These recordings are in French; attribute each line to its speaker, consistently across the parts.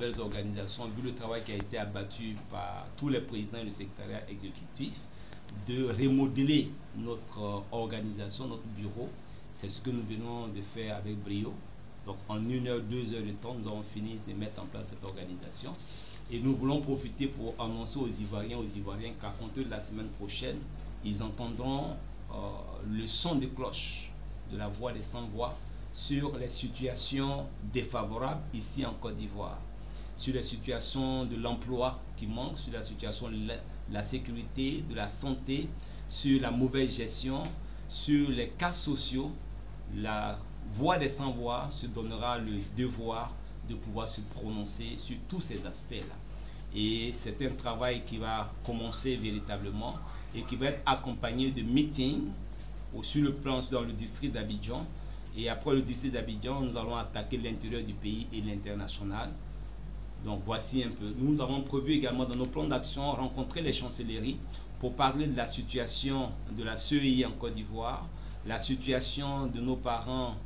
Speaker 1: nouvelles organisations, vu le travail qui a été abattu par tous les présidents et le secrétariat exécutif, de remodeler notre organisation, notre bureau. C'est ce que nous venons de faire avec brio. Donc en 1 heure, 2 heures de temps, nous avons fini de mettre en place cette organisation. Et nous voulons profiter pour annoncer aux Ivoiriens qu'à compter de la semaine prochaine, ils entendront le son de cloche de la voix des sans-voix sur les situations défavorables ici en Côte d'Ivoire, sur les situations de l'emploi qui manque, sur la situation de la sécurité, de la santé, sur la mauvaise gestion, sur les cas sociaux. La voix des sans-voix se donnera le devoir de pouvoir se prononcer sur tous ces aspects-là. Et c'est un travail qui va commencer véritablement et qui va être accompagné de meetings sur le plan dans le district d'Abidjan. Et après le district d'Abidjan, nous allons attaquer l'intérieur du pays et l'international. Donc voici un peu. Nous avons prévu également dans nos plans d'action rencontrer les chancelleries pour parler de la situation de la CEI en Côte d'Ivoire, la situation de nos parents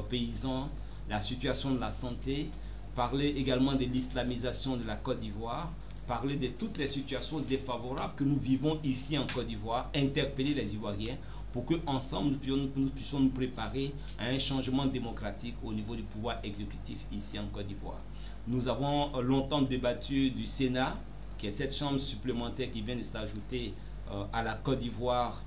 Speaker 1: paysans, la situation de la santé, parler également de l'islamisation de la Côte d'Ivoire, parler de toutes les situations défavorables que nous vivons ici en Côte d'Ivoire, interpeller les Ivoiriens pour qu'ensemble nous puissions nous préparer à un changement démocratique au niveau du pouvoir exécutif ici en Côte d'Ivoire. Nous avons longtemps débattu du Sénat, qui est cette chambre supplémentaire qui vient de s'ajouter à la Côte d'Ivoire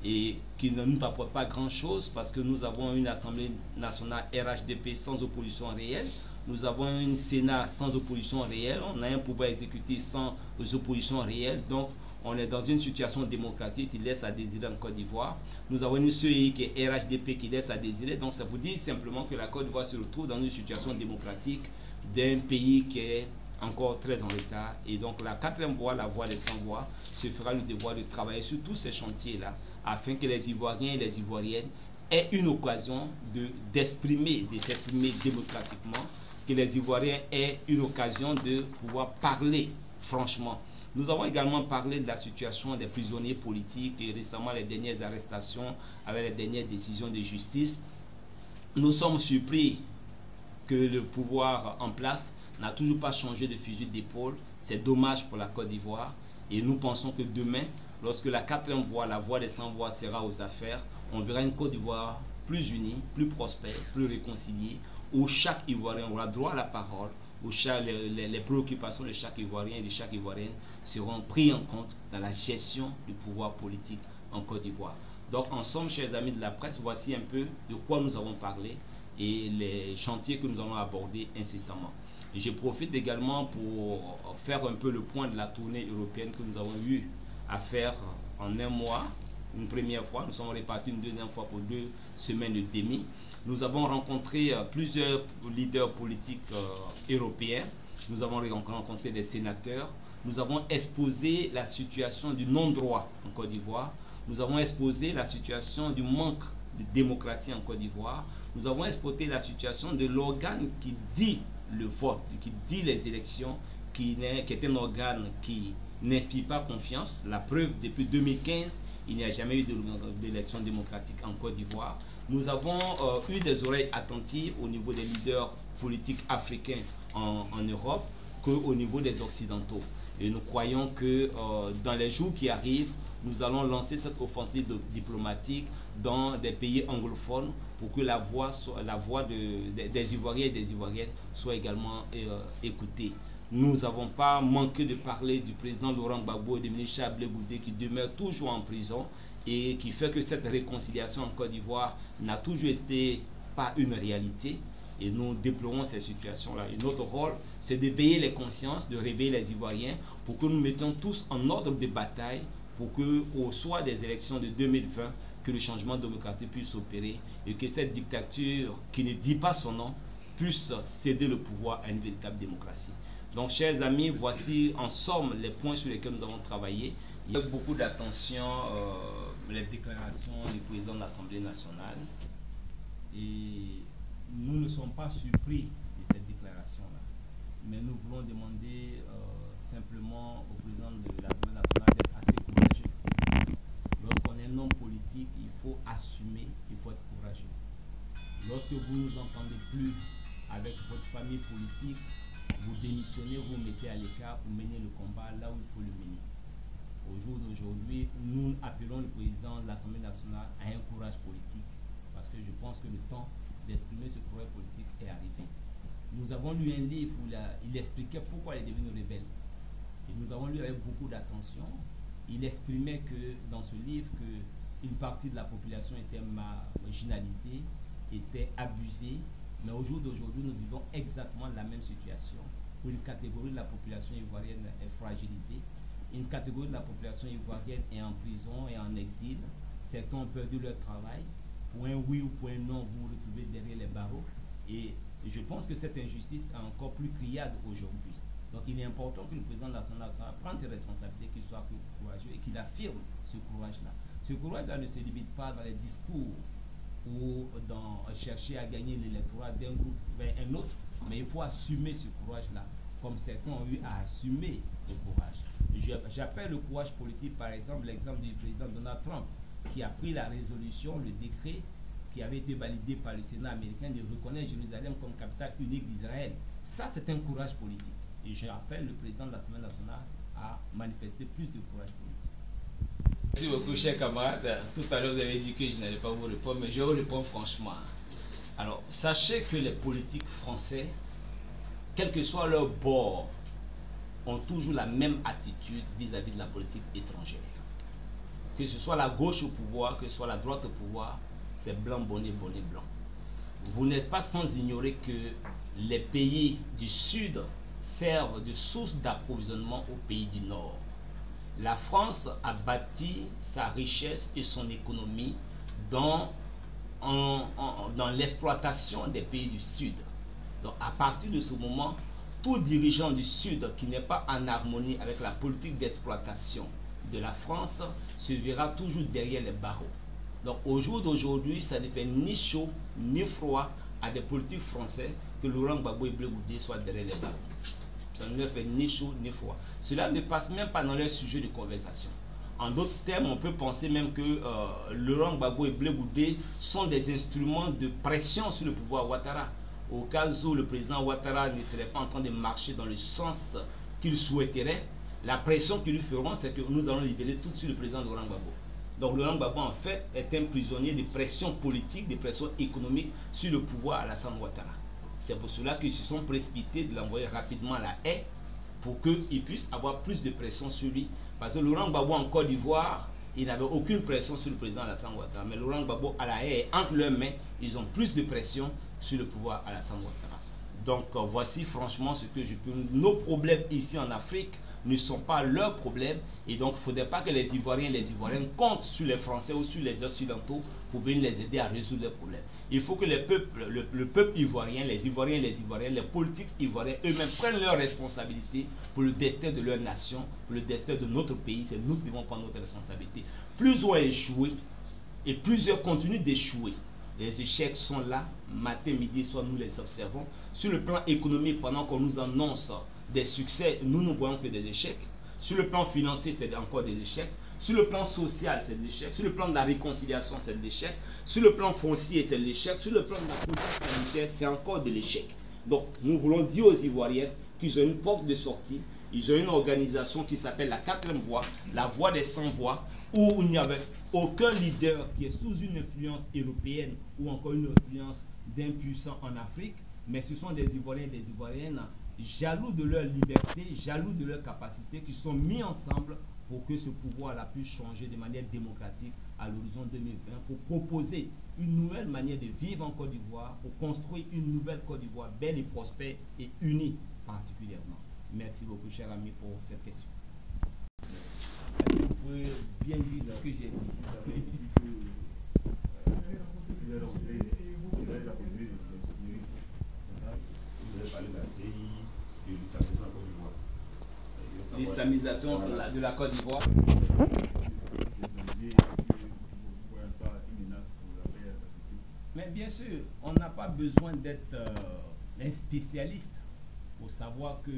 Speaker 1: et qui ne nous apporte pas grand-chose parce que nous avons une Assemblée nationale RHDP sans opposition réelle. Nous avons un Sénat sans opposition réelle, on a un pouvoir exécutif sans opposition réelle, donc on est dans une situation démocratique qui laisse à désirer en Côte d'Ivoire. Nous avons une CEI qui est RHDP qui laisse à désirer, donc ça vous dit simplement que la Côte d'Ivoire se retrouve dans une situation démocratique d'un pays qui est encore très en retard. Et donc la quatrième voie, la voie des sans-voix, se fera le devoir de travailler sur tous ces chantiers-là, afin que les Ivoiriens et les Ivoiriennes aient une occasion de s'exprimer démocratiquement, que les Ivoiriens aient une occasion de pouvoir parler franchement. Nous avons également parlé de la situation des prisonniers politiques et récemment les dernières arrestations avec les dernières décisions de justice. Nous sommes surpris que le pouvoir en place n'a toujours pas changé de fusil d'épaule. C'est dommage pour la Côte d'Ivoire et nous pensons que demain, lorsque la quatrième voie, la voie des sans-voix sera aux affaires, on verra une Côte d'Ivoire plus unie, plus prospère, plus réconciliée, où chaque Ivoirien aura droit à la parole, où les préoccupations de chaque Ivoirien et de chaque Ivoirienne seront prises en compte dans la gestion du pouvoir politique en Côte d'Ivoire. Donc en somme, chers amis de la presse, voici un peu de quoi nous avons parlé et les chantiers que nous allons aborder incessamment. Et je profite également pour faire un peu le point de la tournée européenne que nous avons eu à faire en un mois. Une première fois, nous sommes répartis une deuxième fois pour 2 semaines et demie. Nous avons rencontré plusieurs leaders politiques européens. Nous avons rencontré des sénateurs. Nous avons exposé la situation du non-droit en Côte d'Ivoire. Nous avons exposé la situation du manque de démocratie en Côte d'Ivoire. Nous avons exposé la situation de l'organe qui dit le vote, qui dit les élections, qui est un organe qui n'inspire pas confiance. La preuve, depuis 2015, il n'y a jamais eu d'élection démocratique en Côte d'Ivoire. Nous avons eu des oreilles attentives au niveau des leaders politiques africains en Europe qu'au niveau des Occidentaux. Et nous croyons que dans les jours qui arrivent, nous allons lancer cette offensive diplomatique dans des pays anglophones pour que la voix des Ivoiriens et des Ivoiriennes soit également écoutée. Nous n'avons pas manqué de parler du président Laurent Gbagbo et du ministre Chablé Goudé qui demeurent toujours en prison et qui fait que cette réconciliation en Côte d'Ivoire n'a toujours été pas une réalité. Et nous déplorons ces situations-là. Et notre rôle, c'est d'éveiller les consciences, de réveiller les Ivoiriens pour que nous mettions tous en ordre de bataille pour qu'au soir des élections de 2020, que le changement démocratique puisse s'opérer et que cette dictature qui ne dit pas son nom puisse céder le pouvoir à une véritable démocratie. Donc, chers amis, voici en somme les points sur lesquels nous avons travaillé. Il y a beaucoup d'attention les déclarations du président de l'Assemblée nationale. Et nous ne sommes pas surpris de cette déclaration-là. Mais nous voulons demander simplement au président de l'Assemblée nationale d'être assez courageux. Lorsqu'on est un homme politique, il faut assumer, il faut être courageux. Lorsque vous ne nous entendez plus avec votre famille politique, vous démissionnez, vous mettez à l'écart pour mener le combat là où il faut le mener. Au jour d'aujourd'hui, nous appelons le président de l'Assemblée nationale à un courage politique, parce que je pense que le temps d'exprimer ce courage politique est arrivé. Nous avons lu un livre où il expliquait pourquoi il est devenu rebelle. Et nous avons lu avec beaucoup d'attention. Il exprimait que dans ce livre qu'une partie de la population était marginalisée, était abusée, mais au jour d'aujourd'hui, nous vivons exactement la même situation, où une catégorie de la population ivoirienne est fragilisée, une catégorie de la population ivoirienne est en prison et en exil, certains ont perdu leur travail, pour un oui ou pour un non, vous vous retrouvez derrière les barreaux, et je pense que cette injustice est encore plus criarde aujourd'hui. Donc il est important que le président de l'Assemblée nationale prenne ses responsabilités, qu'il soit plus courageux et qu'il affirme ce courage-là. Ce courage-là ne se limite pas dans les discours ou dans chercher à gagner l'électorat d'un groupe vers un autre, mais il faut assumer ce courage-là, comme certains ont eu à assumer le courage. J'appelle le courage politique, par exemple, l'exemple du président Donald Trump, qui a pris la résolution, le décret qui avait été validé par le Sénat américain de reconnaître Jérusalem comme capitale unique d'Israël. Ça, c'est un courage politique. Et j'appelle le président de l'Assemblée nationale à manifester plus de courage politique.
Speaker 2: Merci beaucoup, chers camarades. Tout à l'heure, vous avez dit que je n'allais pas vous répondre, mais je vais vous répondre franchement. Alors, sachez que les politiques français, quel que soit leur bord, ont toujours la même attitude vis-à-vis de la politique étrangère. Que ce soit la gauche au pouvoir, que ce soit la droite au pouvoir, c'est blanc, bonnet, bonnet, blanc. Vous n'êtes pas sans ignorer que les pays du Sud servent de source d'approvisionnement aux pays du Nord. La France a bâti sa richesse et son économie dans l'exploitation des pays du Sud. Donc à partir de ce moment, tout dirigeant du Sud qui n'est pas en harmonie avec la politique d'exploitation de la France se verra toujours derrière les barreaux. Donc au jour d'aujourd'hui, ça ne fait ni chaud ni froid à des politiques français que Laurent Gbagbo et Blé Goudé soient derrière les barreaux. Ça ne leur fait ni chaud ni froid. Cela ne passe même pas dans leur sujet de conversation. En d'autres termes, on peut penser même que Laurent Gbagbo et Blé Goudé sont des instruments de pression sur le pouvoir Ouattara. Au cas où le président Ouattara ne serait pas en train de marcher dans le sens qu'il souhaiterait, la pression qu'ils lui feront, c'est que nous allons libérer tout de suite le président Laurent Gbagbo. Donc Laurent Gbagbo, en fait, est un prisonnier de pression politique, de pression économique sur le pouvoir Alassane Ouattara. C'est pour cela qu'ils se sont précipités de l'envoyer rapidement à la haie pour qu'il puisse avoir plus de pression sur lui. Parce que Laurent Gbagbo en Côte d'Ivoire, il n'avait aucune pression sur le président Alassane Ouattara. Mais Laurent Gbagbo à la haie, entre leurs mains, ils ont plus de pression sur le pouvoir Alassane Ouattara. Donc voici franchement ce que je peux... Nos problèmes ici en Afrique ne sont pas leurs problèmes. Et donc il ne faudrait pas que les Ivoiriens et les Ivoiriennes comptent sur les Français ou sur les Occidentaux pour venir les aider à résoudre leurs problèmes. Il faut que les peuples, le peuple ivoirien, les Ivoiriens et les Ivoiriennes, les politiques ivoiriens eux-mêmes prennent leurs responsabilités pour le destin de leur nation, pour le destin de notre pays. C'est nous qui devons prendre notre responsabilité. Plus on a échoué et plusieurs continuent d'échouer. Les échecs sont là, matin, midi, soir, nous les observons. Sur le plan économique, pendant qu'on nous annonce des succès, nous ne voyons que des échecs. Sur le plan financier, c'est encore des échecs. Sur le plan social, c'est de l'échec. Sur le plan de la réconciliation, c'est de l'échec. Sur le plan foncier, c'est de l'échec. Sur le plan de la politique sanitaire, c'est encore de l'échec. Donc, nous voulons dire aux Ivoiriens qu'ils ont une porte de sortie. Ils ont une organisation qui s'appelle la 4e voie, la voie des 100 voix, où il n'y avait aucun leader qui est sous une influence européenne ou encore une influence d'un puissant en Afrique, mais ce sont des Ivoiriens et des Ivoiriennes jaloux de leur liberté, jaloux de leur capacité, qui sont mis ensemble pour que ce pouvoir-là puisse changer de manière démocratique à l'horizon 2020, pour proposer une nouvelle manière de vivre en Côte d'Ivoire, pour construire une nouvelle Côte d'Ivoire belle et prospère et unie particulièrement. Merci beaucoup, cher ami, pour cette question. Est-ce que vous pouvez bien dire ce que j'ai dit?
Speaker 3: Vous avez parlé de la CI, de l'islamisation en Côte d'Ivoire.
Speaker 1: L'islamisation de la Côte d'Ivoire. Mais bien sûr, on n'a pas besoin d'être un spécialiste pour savoir que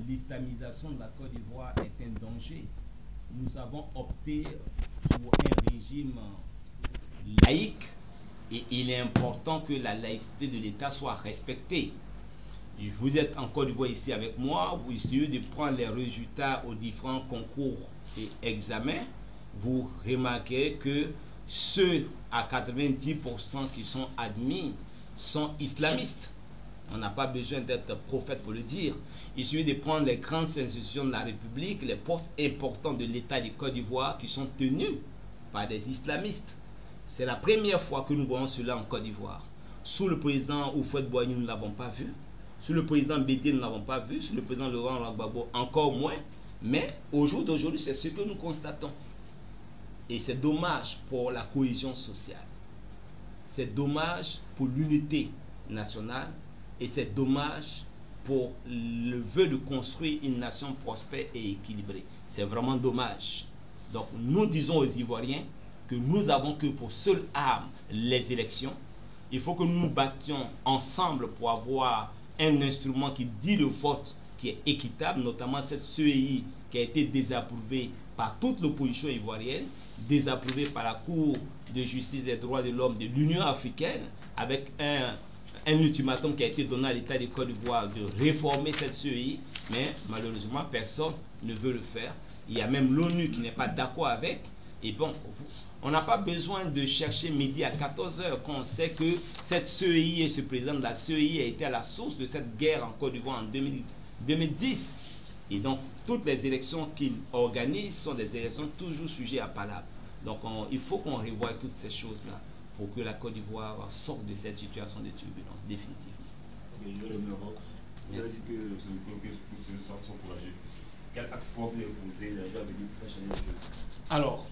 Speaker 1: l'islamisation de la Côte d'Ivoire est un danger. Nous avons opté pour un régime laïque et il est important que la laïcité de l'État soit respectée. Vous êtes en Côte d'Ivoire ici avec moi, vous essayez de prendre les résultats aux différents concours et examens, vous remarquez que ceux à 90% qui sont admis sont islamistes. On n'a pas besoin d'être prophète pour le dire. Il suffit de prendre les grandes institutions de la République, les postes importants de l'État de Côte d'Ivoire qui sont tenus par des islamistes. C'est la première fois que nous voyons cela en Côte d'Ivoire. Sous le président Houphouët-Boigny, nous ne l'avons pas vu. Sous le président Bédié, nous ne l'avons pas vu. Sous le président Laurent Gbagbo, encore moins. Mais au jour d'aujourd'hui, c'est ce que nous constatons. Et c'est dommage pour la cohésion sociale. C'est dommage pour l'unité nationale. Et c'est dommage pour le vœu de construire une nation prospère et équilibrée. C'est vraiment dommage. Donc nous disons aux Ivoiriens que nous n'avons que pour seule arme les élections. Il faut que nous nous battions ensemble pour avoir un instrument qui dit le vote qui est équitable, notamment cette CEI qui a été désapprouvée par toute l'opposition ivoirienne, désapprouvée par la Cour de justice des droits de l'homme de l'Union africaine, avec un ultimatum qui a été donné à l'État de Côte d'Ivoire de réformer cette CEI, mais malheureusement personne ne veut le faire. Il y a même l'ONU qui n'est pas d'accord avec. Et bon, on n'a pas besoin de chercher midi à 14 h quand on sait que cette CEI et ce président de la CEI a été à la source de cette guerre en Côte d'Ivoire en 2010. Et donc, toutes les élections qu'il organise sont des élections toujours sujettes à palabre. Donc, il faut qu'on revoie toutes ces choses-là pour que la Côte d'Ivoire sorte de cette situation de turbulence, définitivement.
Speaker 3: Il a dit que ce soir sont courageux. Quel acte fort vous posez déjà avec une changer les choses?
Speaker 1: Alors,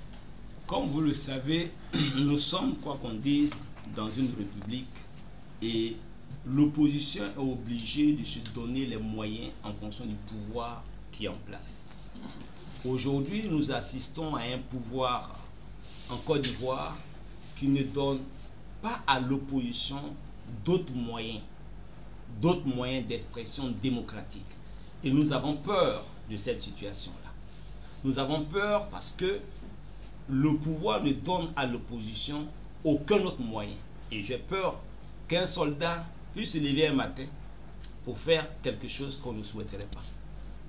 Speaker 1: comme vous le savez, nous sommes, quoi qu'on dise, dans une république et l'opposition est obligée de se donner les moyens en fonction du pouvoir qui est en place. Aujourd'hui, nous assistons à un pouvoir en Côte d'Ivoire qui ne donne pas à l'opposition d'autres moyens d'expression démocratique. Et nous avons peur de cette situation-là. Nous avons peur parce que le pouvoir ne donne à l'opposition aucun autre moyen. Et j'ai peur qu'un soldat puisse se lever un matin pour faire quelque chose qu'on ne souhaiterait pas.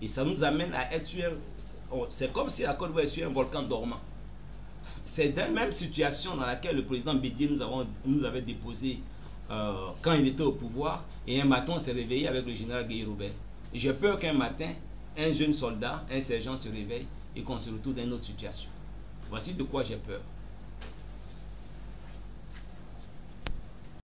Speaker 1: Et ça nous amène à être sur... C'est comme si la Côte d'Ivoire est sur un volcan dormant. C'est la même situation dans laquelle le président Bédié nous avait déposé quand il était au pouvoir. Et un matin, on s'est réveillé avec le général Gueye-Robert. Et j'ai peur qu'un matin, un jeune soldat, un sergent se réveille et qu'on se retrouve dans une autre situation. Voici de quoi j'ai peur.